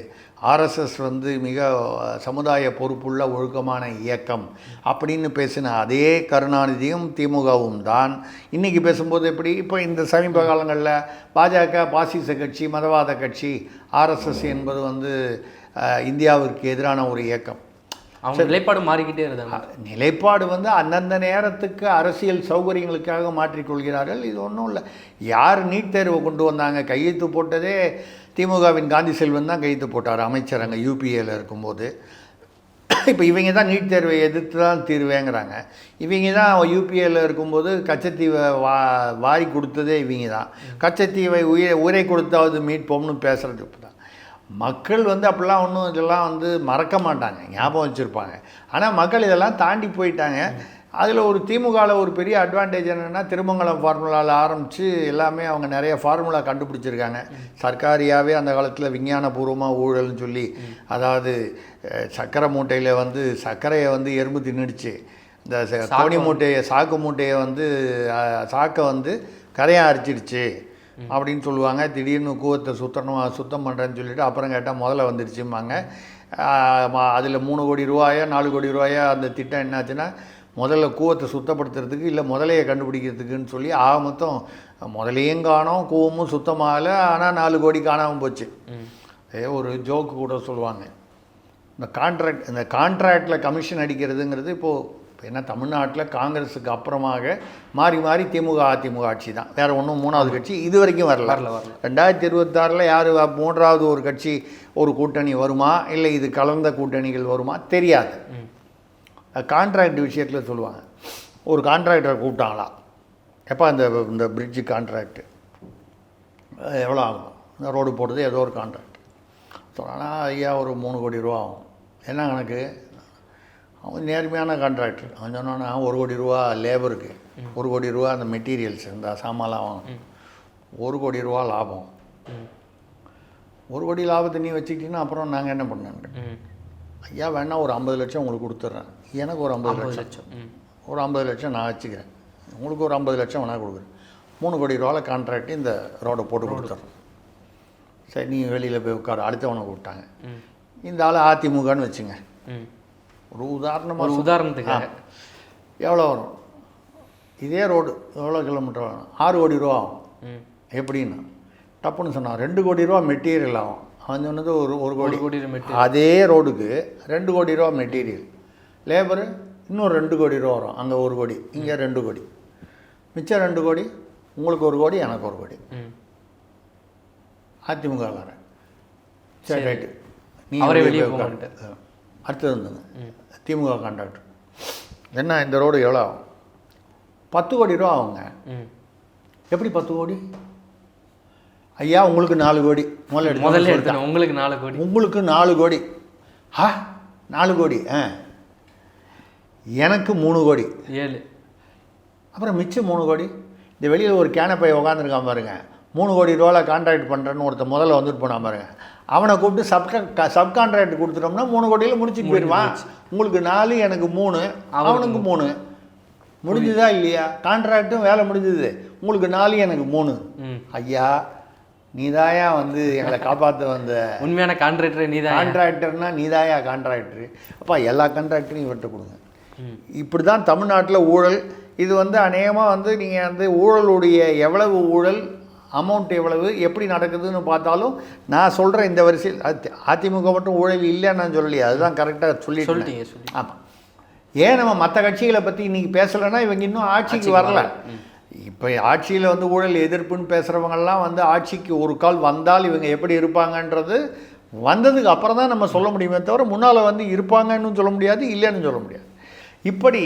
ஆர்எஸ்எஸ் வந்து மிக சமுதாய பொறுப்புள்ள ஒழுக்கமான இயக்கம் அப்படின்னு பேசின அதே கருணாநிதியும் திமுகவும் தான் இன்றைக்கி பேசும்போது எப்படி இப்போ இந்த சமீப காலங்களில் பாஜக பாசிச கட்சி, மதவாத கட்சி, ஆர்எஸ்எஸ் என்பது வந்து இந்தியாவிற்கு எதிரான ஒரு இயக்கம். அவங்க நிலைப்பாடு மாறிக்கிட்டே இருந்தாங்க. நிலைப்பாடு வந்து அந்தந்த நேரத்துக்கு அரசியல் சௌகரியங்களுக்காக மாற்றிக்கொள்கிறார்கள். இது ஒன்றும் இல்லை. யார் நீட் தேர்வை கொண்டு வந்தாங்க? கையெழுத்து போட்டதே திமுகவின் காந்தி செல்வன் தான் கையெழுத்து போட்டார் அமைச்சர் அங்கே யூபிஏல இருக்கும்போது. இப்போ இவங்க தான் நீட் தேர்வை எதிர்த்து தான் தீர்வேங்கிறாங்க. இவங்க தான் யூபிஏல இருக்கும்போது கச்சத்தீவை வாரி கொடுத்ததே இவங்க தான். கச்சத்தீவை உயிரை கொடுத்தாவது மீட்போம்னு பேசுகிறது இப்போ தான். மக்கள் வந்து அப்படிலாம் ஒன்றும் இதெல்லாம் வந்து மறக்க மாட்டாங்க, ஞாபகம் வச்சுருப்பாங்க. ஆனால் மக்கள் இதெல்லாம் தாண்டி போயிட்டாங்க. அதில் ஒரு திமுகவில் ஒரு பெரிய அட்வான்டேஜ் என்னென்னா திருமங்கலம் ஃபார்முலாவில் ஆரம்பித்து எல்லாமே அவங்க நிறைய ஃபார்முலா கண்டுபிடிச்சிருக்காங்க. சர்க்காரியாகவே அந்த காலத்தில் விஞ்ஞானபூர்வமாக ஊழல்னு சொல்லி, அதாவது சர்க்கரை மூட்டையில் வந்து சர்க்கரையை வந்து எறும்பு தின்னுடுச்சு, இந்த கோணி மூட்டையை சாக்கு மூட்டையை வந்து சாக்கை வந்து கரையாக அரிச்சிடுச்சு அப்படின்னு சொல்லுவாங்க. திடீர்னு கூவத்தை சுத்தம் பண்ணுறேன்னு சொல்லிவிட்டு அப்புறம் கேட்டால் முதல்ல வந்துடுச்சும்பாங்க. அதில் 3 கோடி ரூபாயா 4 கோடி ரூபாயா அந்த திட்டம் என்னாச்சுன்னா முதல்ல கூவத்தை சுத்தப்படுத்துறதுக்கு இல்லை முதலையை கண்டுபிடிக்கிறதுக்குன்னு சொல்லி மொத்தம் முதலையும் காணோம், கூவமும் சுத்தமாகலை, ஆனால் 4 கோடி காணாமல் போச்சு. ஒரு ஜோக்கு கூட சொல்லுவாங்க, இந்த கான்ட்ராக்டில் கமிஷன் அடிக்கிறதுங்கிறது இப்போது ஏன்னா தமிழ்நாட்டில் காங்கிரஸுக்கு அப்புறமாக மாறி மாறி திமுக அதிமுக ஆட்சி தான், வேறு ஒன்றும் 3வது கட்சி இது வரைக்கும் வரல. 2026 யார் 3வது ஒரு கட்சி ஒரு கூட்டணி வருமா இல்லை இது கலந்த கூட்டணிகள் வருமா தெரியாது. கான்ட்ராக்ட் விஷயத்தில் சொல்லுவாங்க, ஒரு கான்ட்ராக்டரை கூப்பிட்டாங்களா, எப்போ இந்த பிரிட்ஜு கான்ட்ராக்டு எவ்வளோ ஆகும், இந்த ரோடு போடுறது ஏதோ ஒரு கான்ட்ராக்ட் சொன்னால் ஐயா ஒரு 3 கோடி ரூபா ஆகும். என்ன கணக்கு? அவன் நேர்மையான கான்ட்ராக்டர். அவன் சொன்னான்னா 1 கோடி ரூபா லேபருக்கு, 1 கோடி ரூபா அந்த மெட்டீரியல்ஸ் இந்த சாமான்லாம் வாங்கணும், 1 கோடி ரூபா லாபம். 1 கோடி லாபத்தை நீ வச்சுக்கிட்டீங்கன்னா அப்புறம் நாங்கள் என்ன பண்ணாங்க? ஐயா வேணா ஒரு 50 லட்சம் உங்களுக்கு கொடுத்துட்றேன், எனக்கு ஒரு 50 லட்சம், ஒரு 50 லட்சம் நான் வச்சுக்கிறேன், உங்களுக்கு ஒரு 50 லட்சம் வேணா கொடுக்குறேன், 3 கோடி ரூபாவில் கான்ட்ராக்ட் இந்த ரோடை போட்டு கொடுத்துட்றோம். சரி நீ வெளியில் போய் உட்கார. அடுத்தவனை கூப்பிட்டாங்க. இந்த ஆள் அதிமுகன்னு வச்சுங்க, ஒரு உதாரணத்துக்கு எவ்வளோ வரும்? இதே ரோடு எவ்வளோ கிலோமீட்டர் வரும்? 6 கோடி ரூபா ஆகும். எப்படின்னா டப்புன்னு சொன்னான் 2 கோடி ரூபா மெட்டீரியல் ஆகும். அவன் சொன்னது ஒரு கோடி. அதே ரோடுக்கு 2 கோடி ரூபா மெட்டீரியல், லேபரு இன்னும் 2 கோடி ரூபா வரும். அங்கே 1 கோடி, இங்கே 2 கோடி, மிச்சம் 2 கோடி உங்களுக்கு 1 கோடி எனக்கு 1 கோடி. அதிமுக வேறு. சரி ரைட்டு, நீ வெளியே போக. அடுத்தது இருந்தது திமுக கான்ட்ராக்டர். என்ன இந்த ரோடு எவ்வளோ ஆகும்? 10 கோடி ரூபா ஆகுங்க. எப்படி 10 கோடி? ஐயா உங்களுக்கு 4 கோடி முதல்ல எடுத்தேன். உங்களுக்கு 4 கோடி. உங்களுக்கு 4 கோடி. 4 கோடி. எனக்கு 3 கோடி 7. அப்புறம் மிச்சம் 3 கோடி. இந்த வெளியில் ஒரு கேனப்பை உட்காந்துருக்கான் பாருங்க, 3 கோடி ரூபாவில் கான்ட்ராக்ட் பண்ணுறேன்னு ஒருத்தர் முதல்ல வந்துட்டு போனான் பாருங்க, அவனை கூப்பிட்டு சப்கான்ட்ராக்ட் கொடுத்துட்டோம்னா 3 கோடியில் முடிச்சுட்டு போயிடுவான். உங்களுக்கு 4 எனக்கு 3 அவனுக்கு 3 முடிஞ்சுதா இல்லையா? கான்ட்ராக்டும் வேலை முடிஞ்சுது. உங்களுக்கு 4 எனக்கு 3. ஐயா நீதாயா வந்து எங்களை காப்பாற்ற வந்த உண்மையான கான்ட்ராக்டர் நீதான். கான்ட்ராக்டர்னா நீதாயா கான்ட்ராக்டரு. அப்பா எல்லா கான்ட்ராக்டரையும் இவர்கிட்ட கொடுங்க. இப்படி தான் தமிழ்நாட்டில் ஊழல். இது வந்து அநேகமாக வந்து நீங்கள் வந்து ஊழலுடைய எவ்வளவு ஊழல், அமௌண்ட் எவ்வளவு, எப்படி நடக்குதுன்னு பார்த்தாலும் நான் சொல்கிறேன் இந்த வரிசையில் அதிமுக மட்டும் ஊழல் இல்லைன்னு நான் சொல்லலையே, அதுதான் கரெக்டாக சொல்லிட்டீங்க. ஆமாம். ஏன் நம்ம மற்ற கட்சிகளை பற்றி இன்றைக்கி பேசலைன்னா இவங்க இன்னும் ஆட்சிக்கு வரல. இப்போ ஆட்சியில் வந்து ஊழல் எதிர்ப்புன்னு பேசுகிறவங்கெல்லாம் வந்து ஆட்சிக்கு ஒரு கால் வந்தால் இவங்க எப்படி இருப்பாங்கன்றது வந்ததுக்கு அப்புறம் தான் நம்ம சொல்ல முடியுமே தவிர முன்னால் வந்து இருப்பாங்கன்னு சொல்ல முடியாது, இல்லைன்னு சொல்ல முடியாது. இப்படி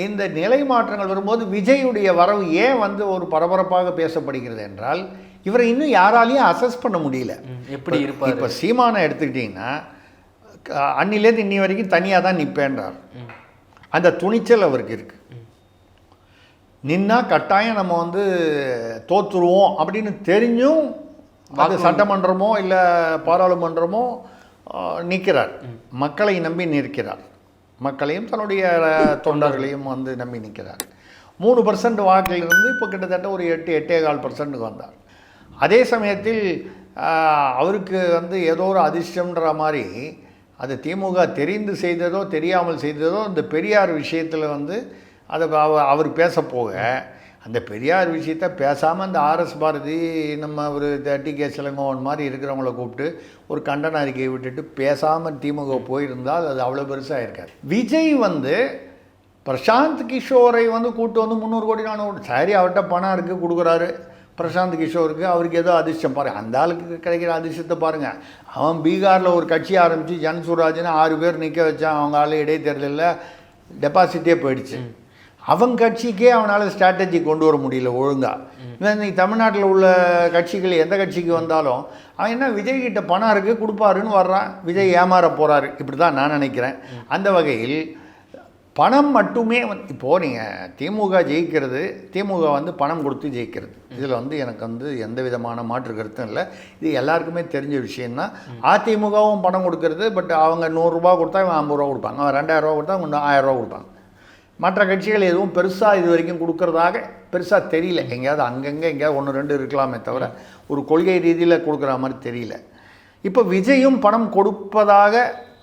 இந்த நிலை மாற்றங்கள் வரும்போது விஜயுடைய வரவு ஏன் வந்து ஒரு பரபரப்பாக பேசப்படுகிறது என்றால், இவரை இன்னும் யாராலையும் அசஸ் பண்ண முடியல. எப்படி இருப்பார்? இப்போ சீமானை எடுத்துக்கிட்டிங்கன்னா அன்னிலேருந்து இன்னி வரைக்கும் தனியாக தான் நிற்பேன்றார். அந்த துணிச்சல் அவருக்கு இருக்குது. நின்னா கட்டாயம் நம்ம வந்து தோற்றுருவோம் அப்படின்னு தெரிஞ்சும் அது சட்டமன்றமோ இல்லை பாராளுமன்றமோ நிற்கிறார். மக்களை நம்பி நிற்கிறார். மக்களையும் தன்னுடைய தொண்டர்களையும் வந்து நம்பி நிற்கிறார். 3% வாக்கிலிருந்து இப்போ கிட்டத்தட்ட ஒரு 8-8.25% வந்தார். அதே சமயத்தில் அவருக்கு வந்து ஏதோ ஒரு அதிர்ஷ்டம்ன்ற மாதிரி அது திமுக தெரிந்து செய்ததோ தெரியாமல் செய்ததோ இந்த பெரியார் விஷயத்தில் வந்து அதை அவர் பேச போக அந்த பெரியார் விஷயத்த பேசாமல் அந்த ஆர்எஸ் பாரதி நம்ம ஒரு டி.கே. இளங்கோவன் மாதிரி இருக்கிறவங்கள கூப்பிட்டு ஒரு கண்டன அறிக்கையை விட்டுட்டு பேசாமல் திமுக போயிருந்தால் அது அவ்வளோ பெருசாக இருக்காது. விஜய் வந்து பிரசாந்த் கிஷோரை வந்து கூப்பிட்டு வந்து 300 கோடி 400 கோடி சரி அவர்கிட்ட பணம் இருக்குது கொடுக்குறாரு. பிரசாந்த் கிஷோருக்கு அவருக்கு ஏதோ அதிர்ஷ்டம் பாருங்கள். அந்த ஆளுக்கு கிடைக்கிற அதிர்ஷ்டத்தை பாருங்கள். அவன் பீகாரில் ஒரு கட்சி ஆரம்பித்து ஜன்சுராஜ்னு 6 பேர் நிற்க வச்சான். அவங்க ஆள் இடைத்தேர்தலில் டெபாசிட்டே போயிடுச்சு. அவன் கட்சிக்கே அவனால் ஸ்ட்ராட்டஜி கொண்டு வர முடியல ஒழுங்காக. இன்னைக்கு தமிழ்நாட்டில் உள்ள கட்சிகள் எந்த கட்சிக்கு வந்தாலும் அவன் என்ன விஜய்கிட்ட பணம் இருக்குது கொடுப்பாருன்னு வர்றான். விஜய் ஏமாற போகிறாரு. இப்படி தான் நான் நினைக்கிறேன். அந்த வகையில் பணம் மட்டுமே இப்போது நீங்கள் திமுக ஜெயிக்கிறது, திமுக வந்து பணம் கொடுத்து ஜெயிக்கிறது, இதில் வந்து எனக்கு வந்து எந்த விதமான மாற்று கருத்தும் இல்லை. இது எல்லாருக்குமே தெரிஞ்ச விஷயந்தான். அதிமுகவும் பணம் கொடுக்கறது. பட் அவங்க 100 ரூபா கொடுத்தா இவன் 50 ரூபா கொடுப்பாங்க. அவன் 2000 ரூபா கொடுத்தா அவங்க 1000 ரூபா கொடுப்பாங்க. மற்ற கட்சிகள் எதுவும் பெருசாக இது வரைக்கும் கொடுக்கறதாக பெருசாக தெரியல. எங்கேயாவது அங்கங்கே எங்கேயாவது 1-2 இருக்கலாமே தவிர ஒரு கொள்கை ரீதியில் கொடுக்குற மாதிரி தெரியல. இப்போ விஜயும் பணம்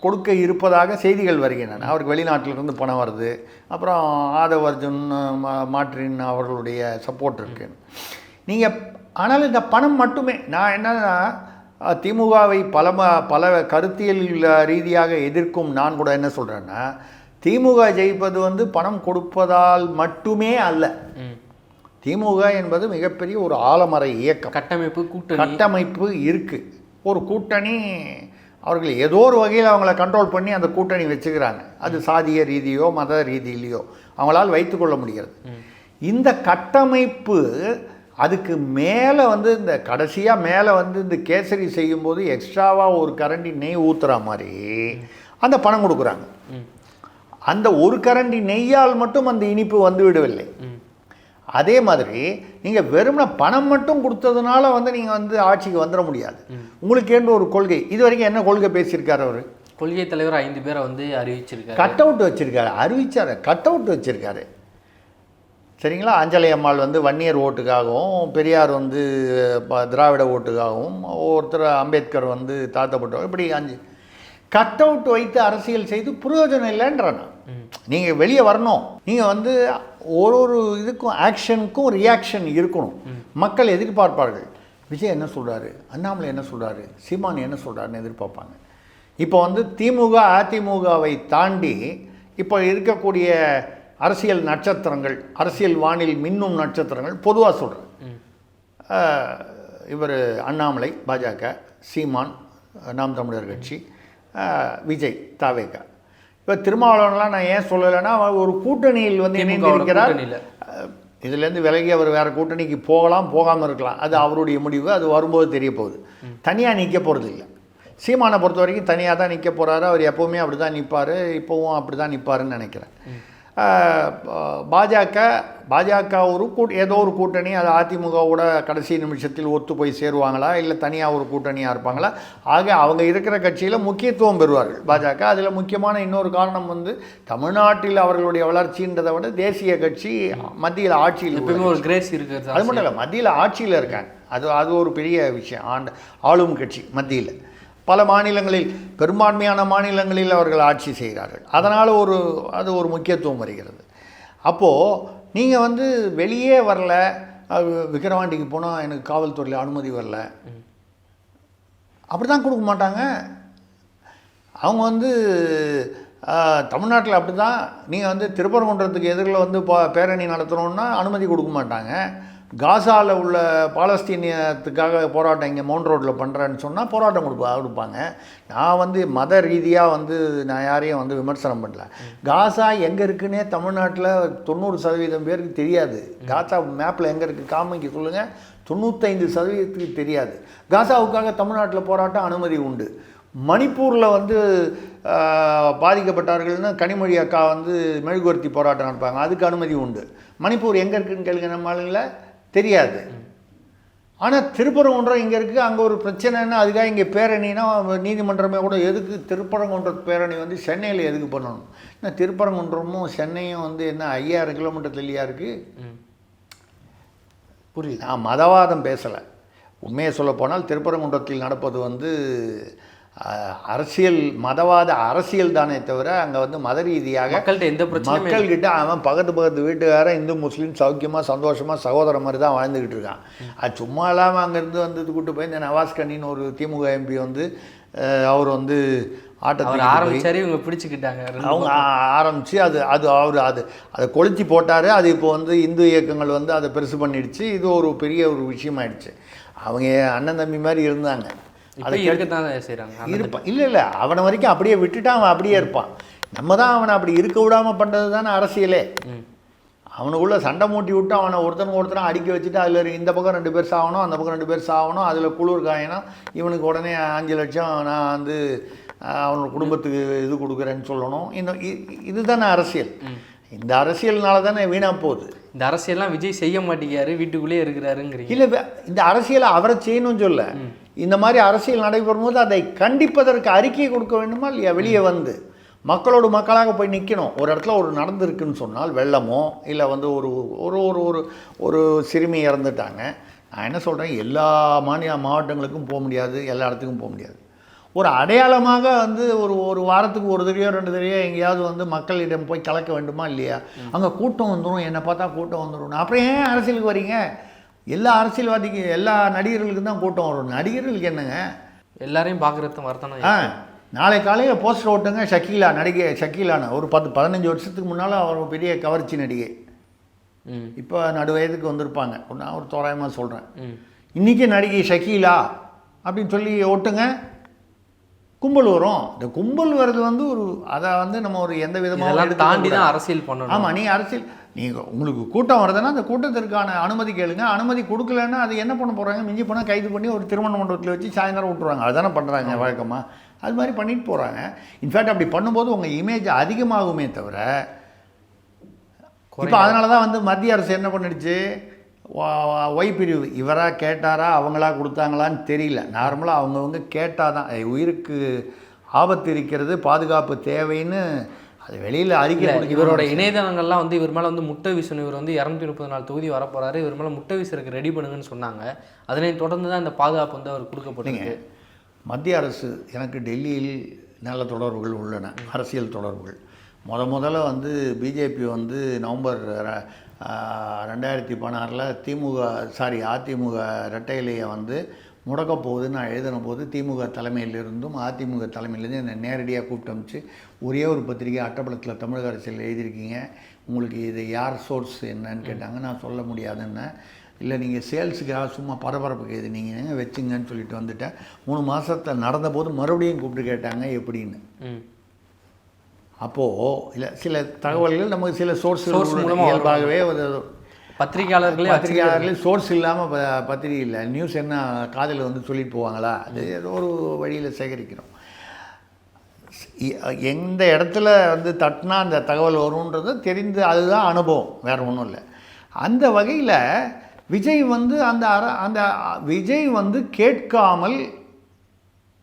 கொடுக்க இருப்பதாக செய்திகள் வருகின்றன. அவருக்கு வெளிநாட்டிலிருந்து பணம் வருது. அப்புறம் ஆதவ் அர்ஜுன் மார்டின் அவர்களுடைய சப்போர்ட் இருக்குது. நீங்கள் ஆனால் இந்த பணம் மட்டுமே நான் என்னன்னா திமுகவை பல கருத்தியல் ரீதியாக எதிர்க்கும் நான் கூட என்ன சொல்கிறேன்னா, திமுக ஜெயிப்பது வந்து பணம் கொடுப்பதால் மட்டுமே அல்ல. திமுக என்பது மிகப்பெரிய ஒரு ஆலமர இயக்கம். கட்டமைப்பு இருக்குது. ஒரு கூட்டணி அவர்கள் ஏதோ ஒரு வகையில் அவங்கள கண்ட்ரோல் பண்ணி அந்த கூட்டணி வச்சுக்கிறாங்க. அது சாதிய ரீதியோ மத ரீதியிலையோ அவங்களால் வைத்துக்கொள்ள முடிகிறது. இந்த கட்டமைப்பு அதுக்கு மேலே வந்து இந்த கடைசியாக மேலே வந்து இந்த கேசரி செய்யும்போது எக்ஸ்ட்ராவாக ஒரு கரண்டி நெய் ஊற்றுற மாதிரி அந்த பணம் கொடுக்குறாங்க. அந்த ஒரு கரண்டி நெய்யால் மட்டும் அந்த இனிப்பு வந்து விடவில்லை. அதே மாதிரி நீங்கள் வெறும்னா பணம் மட்டும் கொடுத்ததுனால வந்து நீங்கள் வந்து ஆட்சிக்கு வந்துட முடியாது. உங்களுக்கு ஏன் ஒரு கொள்கை இது வரைக்கும் என்ன கொள்கை பேசியிருக்காரு அவர்? கொள்கை தலைவர் 5 பேரை வந்து அறிவிச்சிருக்காரு. கட் அவுட் வச்சுருக்காரு. கட் அவுட் வச்சுருக்காரு. சரிங்களா? அஞ்சலை அம்மாள் வந்து வன்னியர் ஓட்டுக்காகவும், பெரியார் வந்து திராவிட ஓட்டுக்காகவும், ஒருத்தர் அம்பேத்கர் வந்து தாழ்த்தப்பட்டவர், இப்படி 5 கட் அவுட் வைத்து அரசியல் செய்து பிரயோஜனம் இல்லைன்றான். நீங்கள் வெளியே வரணும். நீங்கள் வந்து ஒரு இதுக்கும் ஆக்ஷனுக்கும் ரியாக்ஷன் இருக்கணும். மக்கள் எதிர்பார்ப்பார்கள். விஜய் என்ன சொல்கிறாரு, அண்ணாமலை என்ன சொல்கிறாரு, சீமான் என்ன சொல்கிறாருன்னு எதிர்பார்ப்பாங்க. இப்போ வந்து திமுக அதிமுகவை தாண்டி இப்போ இருக்கக்கூடிய அரசியல் நட்சத்திரங்கள், அரசியல் வானில் மின்னும் நட்சத்திரங்கள் பொதுவாக சொல்கிறேன். இவர் அண்ணாமலை பாஜக, சீமான் நாம் தமிழர் கட்சி, விஜய் தாவேகா. இப்போ திருமாவளவன்லாம் நான் ஏன் சொல்லலைன்னா ஒரு கூட்டணியில் வந்து இணைந்திருக்கிறார். இதுலேருந்து விலகி அவர் வேறு கூட்டணிக்கு போகாமல் இருக்கலாம். அது அவருடைய முடிவு. அது வரும்போது தெரிய போகுது. தனியாக நிற்க போகிறது இல்லை. சீமானை பொறுத்த வரைக்கும் தனியாக தான் நிற்க போகிறாரு. அவர் எப்போவுமே அப்படி தான் நிற்பார். இப்போவும் அப்படி தான் நிற்பாருன்னு நினைக்கிறேன். பாஜக ஏதோ ஒரு கூட்டணி, அது அதிமுகவோட கடைசி நிமிஷத்தில் ஒத்து போய் சேருவாங்களா, இல்லை தனியாக ஒரு கூட்டணியாக இருப்பாங்களா? ஆக அவங்க இருக்கிற கட்சியில் முக்கியத்துவம் பெறுவார்கள் பாஜக. அதில் முக்கியமான இன்னொரு காரணம் வந்து தமிழ்நாட்டில் அவர்களுடைய வளர்ச்சின்றதை விட தேசிய கட்சி மத்தியில் ஆட்சியில் ஒரு கிரேஸ் இருக்குது. அது மட்டும் இல்லை, மத்தியில் ஆட்சியில் இருக்காங்க. அது ஒரு பெரிய விஷயம். ஆளும் கட்சி மத்தியில் பல மாநிலங்களில், பெரும்பான்மையான மாநிலங்களில் அவர்கள் ஆட்சி செய்கிறார்கள். அதனால் அது ஒரு முக்கியத்துவம் வருகிறது. அப்போது நீங்கள் வந்து வெளியே வரல, விக்கிரவாண்டிக்கு போனால் எனக்கு காவல்துறையில் அனுமதி வரல, அப்படி தான் கொடுக்க மாட்டாங்க. அவங்க வந்து தமிழ்நாட்டில் அப்படி தான். நீங்கள் வந்து திருப்பரங்குன்றத்துக்கு எதிரில் வந்து பேரணி நடத்துகிறோன்னா அனுமதி கொடுக்க மாட்டாங்க. காசாவில் உள்ள பாலஸ்தீனியத்துக்காக போராட்டம் இங்கே மவுண்ட் ரோட்டில் பண்ணுறேன்னு சொன்னால் போராட்டம் கொடுப்பாங்க. நான் வந்து மத ரீதியாக வந்து நான் யாரையும் வந்து விமர்சனம் பண்ணல. காசா எங்கே இருக்குன்னே தமிழ்நாட்டில் 90% பேருக்கு தெரியாது. காசா மேப்பில் எங்கே இருக்குது காமிக்க சொல்லுங்கள், 95% தெரியாது. காசாவுக்காக தமிழ்நாட்டில் போராட்டம் அனுமதி உண்டு. மணிப்பூரில் வந்து பாதிக்கப்பட்டார்கள்னு கனிமொழி அக்கா வந்து மெழுகுவர்த்தி போராட்டம் நடப்பாங்க, அதுக்கு அனுமதி உண்டு. மணிப்பூர் எங்கே இருக்குதுன்னு கேளுங்க, நம்ம ஆளுங்கள தெரியாது. ஆனால் திருப்பரங்குன்றம் இங்கே இருக்குது, அங்கே ஒரு பிரச்சனைன்னா அதுக்காக இங்கே பேரணினா நீதிமன்றமே கூட எதுக்கு திருப்பரங்குன்ற பேரணி வந்து சென்னையில் எதுக்கு பண்ணணும்? ஏன்னா திருப்பரங்குன்றமும் சென்னையும் வந்து என்ன 5000 கிலோமீட்டர் தள்ளியாக இருக்குது. புரியுது. நான் மதவாதம் பேசலை. உண்மையை சொல்லப்போனால் திருப்பரங்குன்றத்தில் நடப்பது வந்து அரசியல், மதவாத அரசியல் தானே தவிர அங்கே வந்து மத ரீதியாக மக்கள்கிட்ட எந்த பிரச்சனையும் மக்கள்கிட்ட அவன் பக்கத்து வீட்டுக்கார இந்து முஸ்லீம் சௌக்கியமாக சந்தோஷமாக சகோதர மாதிரி தான் வாழ்ந்துக்கிட்டு இருக்கான். அது சும்மா இல்லாமல் அங்கேருந்து வந்து கூப்பிட்டு போய் இந்த நவாஸ் கனின்னு ஒரு திமுக எம்பி வந்து அவர் வந்து ஆட்டத்தை ஆரம்பிச்சாரு, இவங்க பிடிச்சிக்கிட்டாங்க. அவங்க ஆரம்பித்து அதை கொளுத்தி போட்டார். அது இப்போ வந்து இந்து இயக்கங்கள் வந்து அதை பெருசு பண்ணிடுச்சு. இது ஒரு பெரிய ஒரு விஷயமாயிடுச்சு. அவங்க அண்ணன் தம்பி மாதிரி இருந்தாங்க, அதை கேட்கத்தான் செய்கிறாங்க. இருப்பான். இல்லை அவனை வரைக்கும் அப்படியே விட்டுட்டு அவன் அப்படியே இருப்பான். நம்ம தான் அவனை அப்படி இருக்க விடாமல் பண்ணுறது தானே அரசியலே. அவனுக்குள்ளே சண்டை மூட்டி விட்டு அவனை ஒருத்தனை அடிக்க வச்சுட்டு அதில் இந்த பக்கம் 2 பேர் சாகணும், அந்த பக்கம் 2 பேர் சாகணும், அதில் குளிர் காயணும், இவனுக்கு உடனே 5 லட்சம் நான் வந்து அவனோட குடும்பத்துக்கு இது கொடுக்குறேன்னு சொல்லணும். இன்னும் இதுதானே அரசியல். இந்த அரசியல்னால தானே வீணாக போகுது. இந்த அரசியல்லாம் விஜய் செய்ய மாட்டேங்கிறாரு, வீட்டுக்குள்ளேயே இருக்கிறாருங்கிறீங்க. இல்லை, இந்த அரசியலை அவரை செய்யணும்னு சொல்ல, இந்த மாதிரி அரசியல் நடைபெறும் போது அதை கண்டிப்பதற்கு அறிக்கையை கொடுக்க வேண்டுமா இல்லையா? வெளியே வந்து மக்களோடு மக்களாக போய் நிற்கணும். ஒரு இடத்துல ஒரு நடந்திருக்குன்னு சொன்னால், வெள்ளமோ இல்லை வந்து ஒரு ஒரு ஒரு ஒரு சிறுமி இறந்துட்டாங்க. நான் என்ன சொல்கிறேன், எல்லா மாவட்டங்களுக்கும் போக முடியாது, எல்லா இடத்துக்கும் போக முடியாது. ஒரு அடையாளமாக வந்து ஒரு வாரத்துக்கு ஒரு தடவையோ 2 தடவையோ எங்கேயாவது வந்து மக்களிடம் போய் கலக்க வேண்டுமா இல்லையா? அங்கே கூட்டம் வந்துடும், என்னை பார்த்தா கூட்டம் வந்துடும். அப்புறம் ஏன் அரசியலுக்கு வரீங்க? எல்லா அரசியல்வாதிக்கு எல்லா நடிகர்களுக்கும் தான் கூட்டம் வரும். நடிகர்களுக்கு என்னங்க, எல்லாரையும் பார்க்குறது வரத்தானே. நாளை காலையில் போஸ்டர் ஓட்டுங்க, ஷக்கீலா நடிகை, ஷக்கீலான ஒரு 10-15 வருஷத்துக்கு முன்னால் அவர் பெரிய கவர்ச்சி நடிகை. இப்போ நடுவயதுக்கு வந்திருப்பாங்க. நான் ஒரு தோராயமாக சொல்கிறேன். இன்றைக்கி நடிகை ஷக்கீலா அப்படின்னு சொல்லி ஓட்டுங்க, கும்பல் வரும். இந்த கும்பல் வர்றது வந்து ஒரு அதை வந்து நம்ம ஒரு எந்த விதமாக தாண்டி தான் அரசியல் பண்ணணும். ஆமாம், நீங்கள் அரசியல் உங்களுக்கு கூட்டம் வருதுன்னா அந்த கூட்டத்திற்கான அனுமதி கேளுங்க. அனுமதி கொடுக்கலன்னா அது என்ன பண்ண போகிறாங்க? மிஞ்சி போனால் கைது பண்ணி ஒரு திருமண மண்டபத்தில் வச்சு சாயந்தரம் விட்டுருவாங்க. அதுதானே பண்ணுறாங்க வழக்கமாக. அது மாதிரி பண்ணிட்டு போகிறாங்க. இன்ஃபேக்ட் அப்படி பண்ணும்போது உங்கள் இமேஜ் அதிகமாகுமே தவிர, இப்போ அதனால தான் வந்து மத்திய அரசு என்ன பண்ணிடுச்சு, ஒய் பிரிவு இவராக கேட்டாரா அவங்களா கொடுத்தாங்களான்னு தெரியல. நார்மலாக அவங்கவுங்க கேட்டால் தான் உயிருக்கு ஆபத்து இருக்கிறது, பாதுகாப்பு தேவைன்னு அது வெளியில் அறிக்கை. இவரோட இணையதளங்கள்லாம் வந்து இவர் மேலே வந்து முட்டை வீசணும், இவர் வந்து 234 தொகுதி வரப்போகிறாரு, இவர் மேலே முட்டை வீசருக்கு ரெடி பண்ணுங்கன்னு சொன்னாங்க. அதனை தொடர்ந்து தான் இந்த பாதுகாப்பு வந்து அவர் கொடுக்கப்பட்டீங்க. மத்திய அரசு எனக்கு டெல்லியில் நல்ல தொடர்புகள் உள்ளன, அரசியல் தொடர்புகள். முதல்ல வந்து பிஜேபி வந்து நவம்பர் 2016 அதிமுக இரட்டை இலையை வந்து முடக்க போகுதுன்னு நான் எழுதின போது திமுக தலைமையிலிருந்தும் அதிமுக தலைமையிலேருந்து என்னை நேரடியாக கூப்பிட்டு அனுப்பிச்சு, ஒரே ஒரு பத்திரிகை அட்டப்படத்தில் தமிழக அரசியல் எழுதியிருக்கீங்க, உங்களுக்கு இது யார் சோர்ஸ் என்னன்னு கேட்டாங்க. நான் சொல்ல முடியாதுன்னு. இல்லை நீங்கள் சேல்ஸுக்காக சும்மா பரபரப்புக்கு இது நீங்கள் வச்சுங்கன்னு சொல்லிட்டு வந்துட்டேன். 3 மாதத்தில் நடந்தபோது மறுபடியும் கூப்பிட்டு கேட்டாங்க எப்படின்னு. அப்போது இல்லை சில தகவல்கள் நமக்கு சில சோர்ஸ் இயல்பாகவே பத்திரிகையாளர்களே சோர்ஸ் இல்லாமல் பத்திரிகை இல்லை, நியூஸ் என்ன காதில் வந்து சொல்லிட்டு போவாங்களா, அது ஏதோ ஒரு வழியில் சேகரிக்கிறோம். எந்த இடத்துல வந்து தட்டினா அந்த தகவல் வரும்ன்றது தெரிந்து, அதுதான் அனுபவம், வேறு ஒன்றும் இல்லை. அந்த வகையில் விஜய் வந்து கேட்காமல்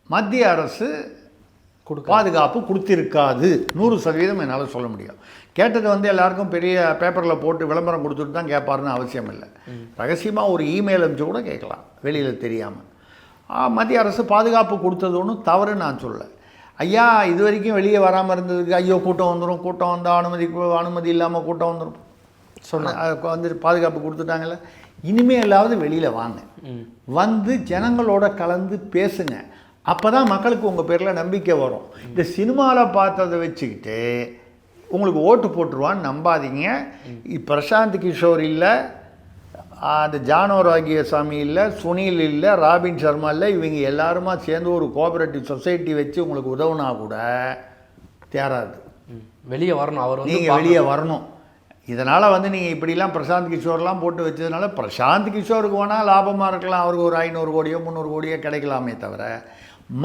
மத்திய அரசு பாதுகாப்பு கொடுத்திருக்காது 100% என்னால் சொல்ல முடியும். கேட்டது வந்து எல்லாருக்கும் பெரிய பேப்பரில் போட்டு விளம்பரம் கொடுத்துட்டு தான் கேட்பாருன்னு அவசியம் இல்லை. ரகசியமாக ஒரு இமெயில் அனுப்பிச்சு கூட கேட்கலாம், வெளியில் தெரியாமல். மத்திய அரசு பாதுகாப்பு கொடுத்தது ஒன்றும் தவறு நான் சொல்லலை. ஐயா இது வரைக்கும் வெளியே வராமல் இருந்ததுக்கு ஐயோ கூட்டம் வந்துடும், கூட்டம் வந்தால் அனுமதி இல்லாமல் கூட்டம் வந்துடும் வந்து பாதுகாப்பு கொடுத்துட்டாங்கல்ல. இனிமேலாவது வெளியில் வாங்க, வந்து ஜனங்களோட கலந்து பேசுங்க. அப்போ தான் மக்களுக்கு உங்கள் பேரில் நம்பிக்கை வரும். இந்த சினிமாவில் பார்த்ததை வச்சுக்கிட்டு உங்களுக்கு ஓட்டு போட்டுருவான்னு நம்பாதீங்க. பிரசாந்த் கிஷோர் இல்லை, அந்த ஜானோர் ஆகிய சாமி இல்லை, சுனில் இல்லை, ராபின் சர்மா இல்லை, இவங்க எல்லாருமா சேர்ந்து ஒரு கோஆபரேட்டிவ் சொசைட்டி வச்சு உங்களுக்கு உதவுனா கூட தேராது. வெளியே வரணும், அவர் நீங்கள் வெளியே வரணும். இதனால் வந்து நீங்கள் இப்படிலாம் பிரசாந்த் கிஷோர்லாம் போட்டு வச்சதுனால பிரசாந்த் கிஷோருக்கு வேணால் லாபமாக இருக்கலாம், அவருக்கு ஒரு 500 கோடியோ 300 கோடியோ கிடைக்கலாமே தவிர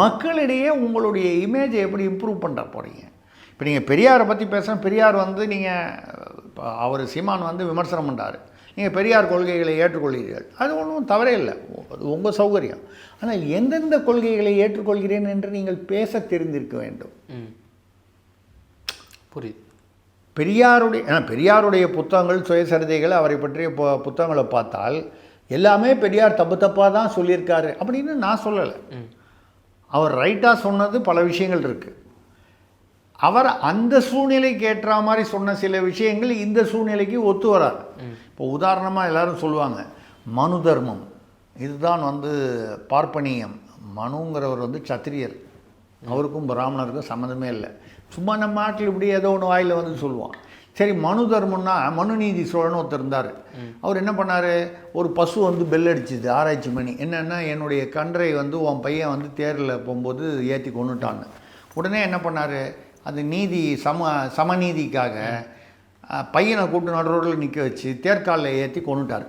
மக்களிடையே உங்களுடைய இமேஜை எப்படி இம்ப்ரூவ் பண்ண போகிறீங்க? இப்போ நீங்கள் பெரியாரை பற்றி பேசுகிறேன், பெரியார் வந்து நீங்கள் இப்போ அவர் சீமான் வந்து விமர்சனம் பண்ணுறாரு, நீங்கள் பெரியார் கொள்கைகளை ஏற்றுக்கொள்கிறீர்கள், அது ஒன்றும் தவறே இல்லை, அது உங்கள் சௌகரியம். ஆனால் எந்தெந்த கொள்கைகளை ஏற்றுக்கொள்கிறேன் என்று நீங்கள் பேச தெரிந்திருக்க வேண்டும். புரியுது. பெரியாருடைய புத்தகங்கள், சுயசரிதைகள், அவரை பற்றிய புத்தகங்களை பார்த்தால் எல்லாமே பெரியார் தப்பாக தான் சொல்லியிருக்காரு அப்படின்னு நான் சொல்லலை. அவர் ரைட்டாக சொன்னது பல விஷயங்கள் இருக்குது. அவர் அந்த சூழ்நிலைக்கு ஏற்ற மாதிரி சொன்ன சில விஷயங்கள் இந்த சூழ்நிலைக்கு ஒத்து வராது. இப்போ உதாரணமாக எல்லாரும் சொல்லுவாங்க மனு தர்மம், இதுதான் வந்து பார்ப்பனியம். மனுங்கிறவர் வந்து சத்திரியர், அவருக்கும் பிராமணருக்கும் சம்மந்தமே இல்லை. சும்மா நம்ம நாட்டில் இப்படி ஏதோ ஒன்று வாயில் வந்து சொல்லுவான். சரி, மனு தர்மம்னா மனுநீதி சோழன் ஒருத்தர் இருந்தார். அவர் என்ன பண்ணார், ஒரு பசு வந்து பெல் அடிச்சுது ஆராய்ச்சி மணி, என்னென்னா என்னுடைய கன்றை வந்து உன் பையன் வந்து தேரில் போகும்போது ஏற்றி கொண்டுட்டான்னு. உடனே என்ன பண்ணார், அது நீதி சமநீதிக்காக பையனை கூட்டு நடு ரோட்டில் நிற்க வச்சு தேர்காலில் ஏற்றி கொண்டுட்டார்.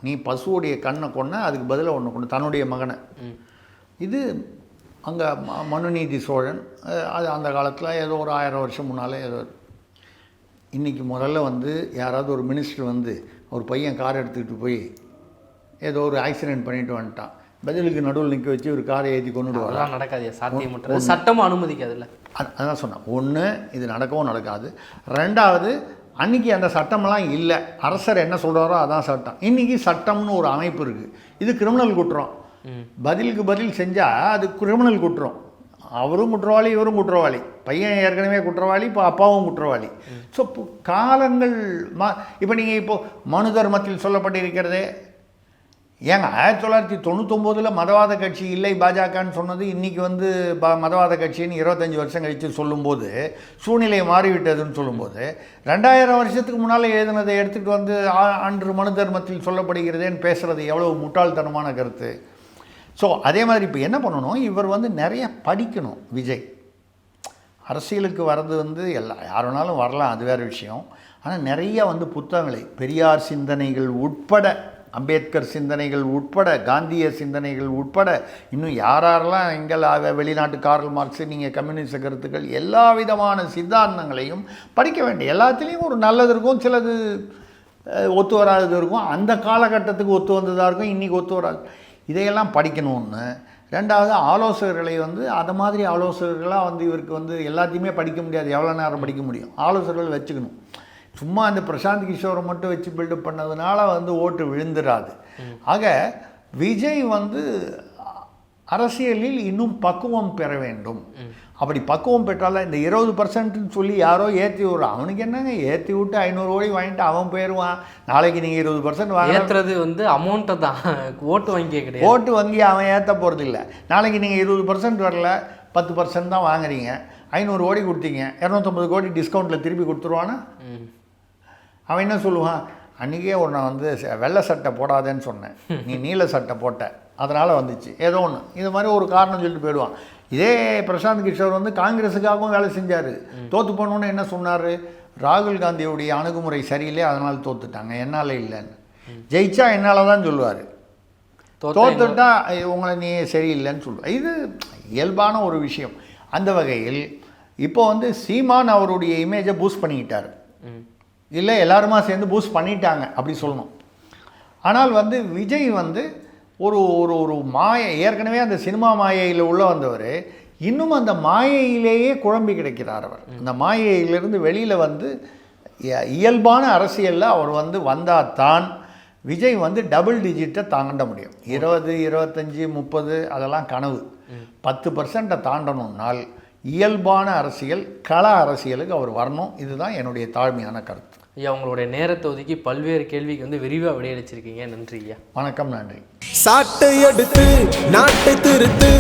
நீ பசுவுடைய கண்ணை கொன்ன, அதுக்கு பதிலாக ஒன்று கொண்டு தன்னுடைய மகனை. இது அங்கே மனுநீதி சோழன். அது அந்த காலத்தில் ஏதோ ஒரு 1000 வருஷம் முன்னால் ஏதோ. இன்றைக்கி முதல்ல வந்து யாராவது ஒரு மினிஸ்டர் வந்து ஒரு பையன் கார் எடுத்துக்கிட்டு போய் ஏதோ ஒரு ஆக்சிடென்ட் பண்ணிட்டு வந்துட்டான், பதிலுக்கு நடுவில் நிற்க வச்சு ஒரு காரை ஏற்றி கொண்டுட்டு வரலாம். நடக்காது, சாத்தியம், சட்டமும் அனுமதிக்காதுல்ல. அதான் சொன்னேன். ஒன்று, இது நடக்கவும் நடக்காது. ரெண்டாவது, அன்றைக்கி அந்த சட்டமெல்லாம் இல்லை, அரசர் என்ன சொல்கிறாரோ அதான் சட்டம். இன்றைக்கி சட்டம்னு ஒரு அமைப்பு இருக்குது, இது கிரிமினல் குற்றம். பதிலுக்கு பதில் செஞ்சால் அது கிரிமினல் குற்றம். அவரும் குற்றவாளி, இவரும் குற்றவாளி, பையன் ஏற்கனவே குற்றவாளி, இப்போ அப்பாவும் குற்றவாளி. ஸோ காலங்கள் இப்போ நீங்கள் இப்போது மனு தர்மத்தில் சொல்லப்பட்டிருக்கிறதே, ஏங்க 1999 மதவாத கட்சி இல்லை பாஜகன்னு சொன்னது இன்றைக்கி வந்து மதவாத கட்சின்னு 25 வருஷம் கழித்து சொல்லும்போது, சூழ்நிலை மாறிவிட்டதுன்னு சொல்லும்போது, 2000 வருஷத்துக்கு முன்னால் எழுதினதை எடுத்துகிட்டு வந்து அன்று மனு தர்மத்தில் சொல்லப்படுகிறதேன்னு பேசுகிறது எவ்வளோ முட்டாள்தனமான கருத்து. ஸோ அதே மாதிரி இப்போ என்ன பண்ணணும், இவர் வந்து நிறைய படிக்கணும். விஜய் அரசியலுக்கு வர்றது வந்து யார் வேணாலும் வரலாம், அது வேறு விஷயம். ஆனால் நிறைய வந்து புத்தகங்களை, பெரியார் சிந்தனைகள் உட்பட, அம்பேத்கர் சிந்தனைகள் உட்பட, காந்திய சிந்தனைகள் உட்பட, இன்னும் யாரெல்லாம் எங்கள் வெளிநாட்டு கார்ல் மார்க்ஸ், நீங்கள் கம்யூனிஸ்ட் கருத்துக்கள், எல்லா விதமான சித்தாந்தங்களையும் படிக்க வேண்டிய. எல்லாத்துலேயும் ஒரு நல்லது இருக்கும், சிலது ஒத்து வராதது இருக்கும். அந்த காலகட்டத்துக்கு ஒத்து வந்ததாக இருக்கும், இன்றைக்கி ஒத்து வராது. இதையெல்லாம் படிக்கணும்னு. ரெண்டாவது, ஆலோசகர்களை வந்து அது மாதிரி ஆலோசகர்களாக வந்து இவருக்கு வந்து எல்லாத்தையுமே படிக்க முடியாது, எவ்வளோ நேரம் படிக்க முடியும், ஆலோசகர்கள் வச்சுக்கணும். சும்மா அந்த பிரசாந்த் கிஷோரை மட்டும் வச்சு பில்டப் பண்ணதுனால வந்து ஓட்டு விழுந்துடாது. ஆக விஜய் வந்து அரசியலில் இன்னும் பக்குவம் பெற வேண்டும். அப்படி பக்குவம் பெற்றால இந்த 20%ன்னு சொல்லி யாரோ ஏற்றி விடுறான், அவனுக்கு என்னங்க ஏற்றி விட்டு 500 கோடி வாங்கிட்டு அவன் போயிடுவான். நாளைக்கு நீங்கள் 20% வாங்க, ஏற்றுறது வந்து அமௌண்ட்டை தான், ஓட்டு வங்கியே கிடையாது. ஓட்டு வங்கி அவன் ஏற்ற போகிறது இல்லை. நாளைக்கு நீங்கள் 20% வரல, 10% தான் வாங்குறீங்க, 500 கோடி கொடுத்தீங்க, 250 கோடி டிஸ்கவுண்ட்டில் திருப்பி கொடுத்துருவானா? அவன் என்ன சொல்லுவான், அன்றைக்கே நான் வந்து வெள்ளை சட்டை போடாதேன்னு சொன்னேன், நீ நீல சட்டை போட்ட, அதனால் வந்துச்சு, ஏதோ ஒன்று, இது மாதிரி ஒரு காரணம் சொல்லிட்டு போயிடுவான். இதே பிரசாந்த் கிஷோர் வந்து காங்கிரஸுக்காகவும் வேலை செஞ்சார். தோற்று போனோன்னு என்ன சொன்னார், ராகுல் காந்தியுடைய அணுகுமுறை சரியில்லை, அதனால் தோற்றுட்டாங்க, என்னால் இல்லைன்னு. ஜெயிச்சா என்னால் தான் சொல்லுவார், தோத்துட்டா உங்களை நீ சரியில்லைன்னு சொல்லுவார். இது இயல்பான ஒரு விஷயம். அந்த வகையில் இப்போ வந்து சீமான் அவருடைய இமேஜை பூஸ்ட் பண்ணிக்கிட்டார், இல்லை எல்லாருமா சேர்ந்து பூஸ்ட் பண்ணிட்டாங்க அப்படி சொல்லணும். ஆனால் வந்து விஜய் வந்து ஒரு ஒரு ஒரு ஏற்கனவே அந்த சினிமா மாயையில் உள்ள வந்தவர் இன்னும் அந்த மாயையிலேயே குழம்பி கிடைக்கிறார். அவர் அந்த மாயையிலிருந்து வெளியில் வந்து இயல்பான அரசியலில் அவர் வந்து வந்தால் தான் விஜய் வந்து டபுள் டிஜிட்டை தாண்ட முடியும். 20, 25, 30 அதெல்லாம் கனவு. 10%-ஐ தாண்டணும்னால் இயல்பான அரசியல், கள அரசியலுக்கு அவர் வரணும். இதுதான் என்னுடைய தாழ்மையான கருத்து. ஐயா, உங்களுடைய நேரத்தை ஒதுக்கி பல்வேறு கேள்விக்கு வந்து விரிவாக விடையளிச்சிருக்கீங்க. நன்றி ஐயா. வணக்கம். நன்றி. சாட்டை எடுத்து நாட்டை திருத்து.